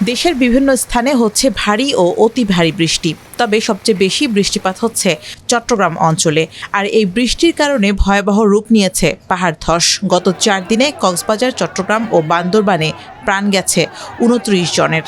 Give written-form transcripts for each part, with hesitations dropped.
দেশের বিভিন্ন স্থানে হচ্ছে ভারী ও অতি ভারী বৃষ্টি। তবে সবচেয়ে বেশি বৃষ্টিপাত হচ্ছে চট্টগ্রাম অঞ্চলে। আর এই বৃষ্টির কারণে ভয়াবহ রূপ নিয়েছে পাহাড় ধস। গত 4 দিনে কক্সবাজার, চট্টগ্রাম ও বান্দরবানে প্রাণ গেছে 29 জনের।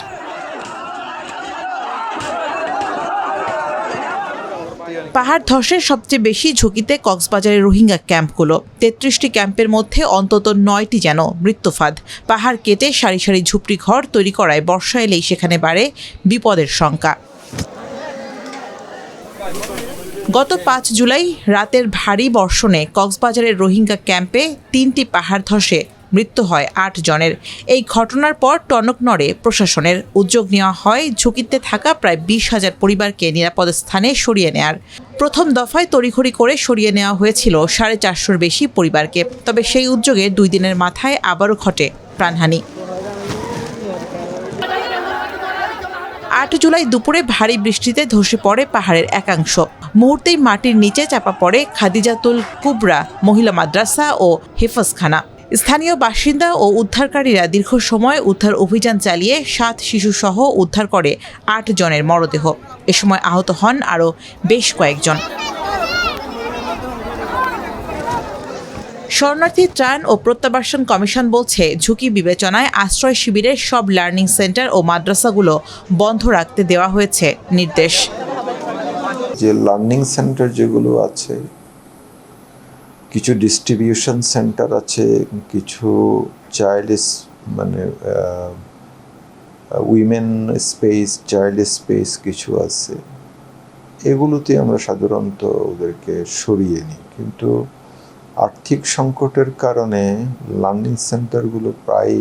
পাহাড় ধসের সবচেয়ে বেশি ঝুঁকিতে কক্সবাজারের রোহিঙ্গা ক্যাম্পগুলো। 33টি ক্যাম্পের মধ্যে অন্তত 9টি যেন মৃত্যুফাদ। পাহাড় কেটে সারি সারি ঝুপড়ি ঘর তৈরি করায় বর্ষা এলেই সেখানে বাড়ে বিপদের শঙ্কা। গত 5 জুলাই রাতের ভারী বর্ষণে কক্সবাজারের রোহিঙ্গা ক্যাম্পে 3টি পাহাড় ধসে মৃত্যু হয় 8 জনের। এই ঘটনার পর টনক নড়ে প্রশাসনের। উদ্যোগ নেওয়া হয় ঝুঁকিতে থাকা প্রায় 20,000 পরিবারকে নিরাপদ স্থানে সরিয়ে নেয়ার। প্রথম দফায় তড়িঘড়ি করে সরিয়ে নেওয়া হয়েছিল 450-র বেশি পরিবারকে। তবে সেই উদ্যোগে 2 দিনের মাথায় আবারও ঘটে প্রাণহানি। 8 জুলাই দুপুরে ভারী বৃষ্টিতে ধসে পড়ে পাহাড়ের একাংশ। মুহূর্তেই মাটির নিচে চাপা পড়ে খাদিজাতুল কুবরা মহিলা মাদ্রাসা ও হেফাজখানা। স্থানীয় বাসিন্দা ও উদ্ধারকারীরা দীর্ঘ সময় উদ্ধার অভিযান চালিয়ে 7 শিশুসহ উদ্ধার করে 8 জনের মরদেহ। এ সময় আহত হন আরও বেশ কয়েকজন। শরণার্থী ত্রাণ ও প্রত্যাবাসন কমিশন বলছে, ঝুঁকি বিবেচনায় আশ্রয় শিবিরের সব লার্নিং সেন্টার ও মাদ্রাসাগুলো বন্ধ রাখতে দেওয়া হয়েছে নির্দেশ। যে লার্নিং সেন্টার যেগুলো আছে, কিছু ডিস্ট্রিবিউশন সেন্টার আছে, কিছু child women space, child space কিছু আছে, এগুলোতে আমরা সাধারণত ওদেরকে সরিয়ে নিই। কিন্তু আর্থিক সংকটের কারণে লার্নিং সেন্টারগুলো প্রায়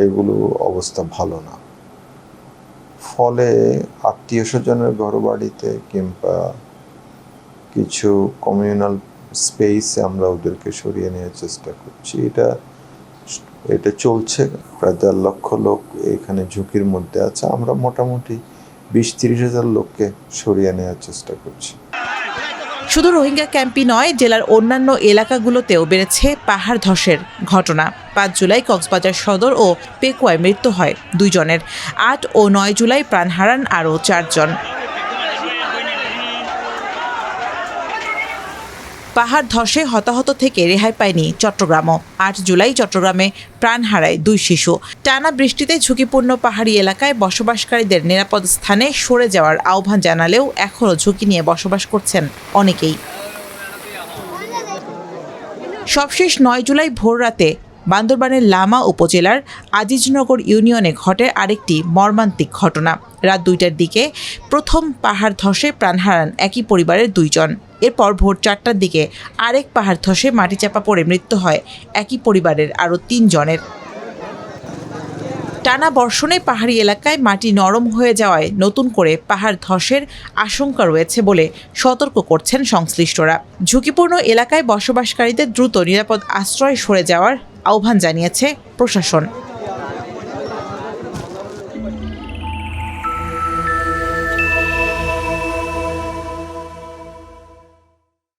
এগুলো অবস্থা ভালো না। ফলে আত্মীয় স্বজনের ঘরবাড়িতে কিংবা কিছু কমিউনাল স্পেসে আমরা ওদেরকে সরিয়ে নেওয়ার চেষ্টা করছি। এটা চলছে। প্রায় 1.5 লক্ষ লোক এখানে ঝুঁকির মধ্যে আছে। আমরা মোটামুটি 20-30 হাজার লোককে সরিয়ে নেওয়ার চেষ্টা করছি। শুধু রোহিঙ্গা ক্যাম্পই নয়, জেলার অন্যান্য এলাকাগুলোতেও বেড়েছে পাহাড় ধসের ঘটনা। 5 জুলাই কক্সবাজার সদর ও পেকুয়ায় মৃত্যু হয় 2 জনের। 8 ও 9 জুলাই প্রাণ হারান আরও 4 জন। পাহাড় ধসে হতাহত থেকে রেহাই পায়নি চট্টগ্রামও। 8 জুলাই চট্টগ্রামে প্রাণ হারায় 2 শিশু। টানা বৃষ্টিতে ঝুঁকিপূর্ণ পাহাড়ি এলাকায় বসবাসকারীদের নিরাপদ স্থানে সরে যাওয়ার আহ্বান জানালেও এখনও ঝুঁকি নিয়ে বসবাস করছেন অনেকেই। সবশেষ 9 জুলাই ভোররাতে বান্দরবানের লামা উপজেলার আজিজনগর ইউনিয়নে ঘটে আরেকটি মর্মান্তিক ঘটনা। রাত 2টার দিকে প্রথম পাহাড় ধসে প্রাণ হারান একই পরিবারের 2 জন। এরপর ভোর 4টার দিকে আরেক পাহাড় ধসে মাটি চাপা পড়ে মৃত্যু হয় একই পরিবারের আরও 3 জনের। টানা বর্ষণে পাহাড়ি এলাকায় মাটি নরম হয়ে যাওয়ায় নতুন করে পাহাড় ধসের আশঙ্কা রয়েছে বলে সতর্ক করছেন সংশ্লিষ্টরা। ঝুঁকিপূর্ণ এলাকায় বসবাসকারীদের দ্রুত নিরাপদ আশ্রয়ে সরে যাওয়ার আহ্বান জানিয়েছে প্রশাসন।